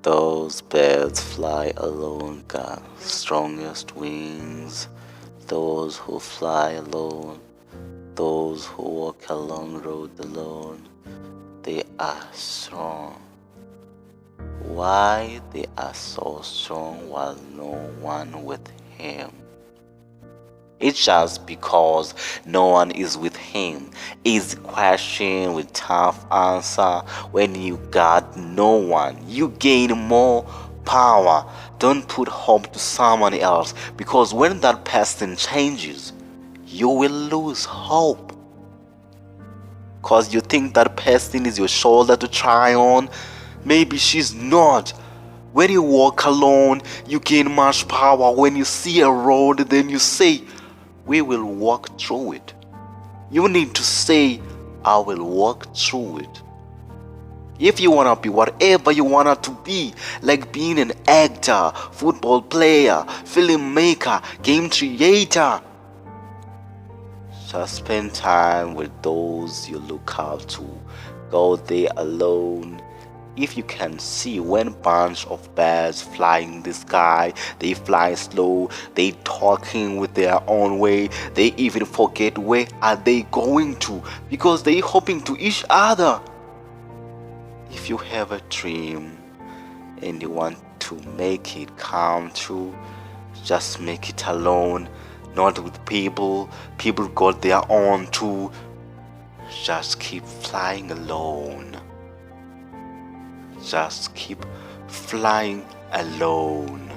Those birds fly alone got strongest wings. Those who fly alone, those who walk along road alone, they are strong. Why they are so strong while no one with him? It's just because no one is with him. Easy question with tough answer. When you got no one, you gain more power. Don't put hope to someone else, because when that person changes, you will lose hope. Because you think that person is your shoulder to try on. Maybe she's not. When you walk alone, you gain much power. When you see a road, then you say, we will walk through it. You need to say, I will walk through it. If you want to be whatever you want to be, like being an actor, football player, filmmaker, game creator, just spend time with those you look up to. Go there alone. If you can see when bunch of birds flying the sky, they fly slow, they talking with their own way, they even forget where are they going to, because they hoping to each other. If you have a dream and you want to make it come true, just make it alone, not with people. People got their own too. Just keep flying alone. Just keep flying alone.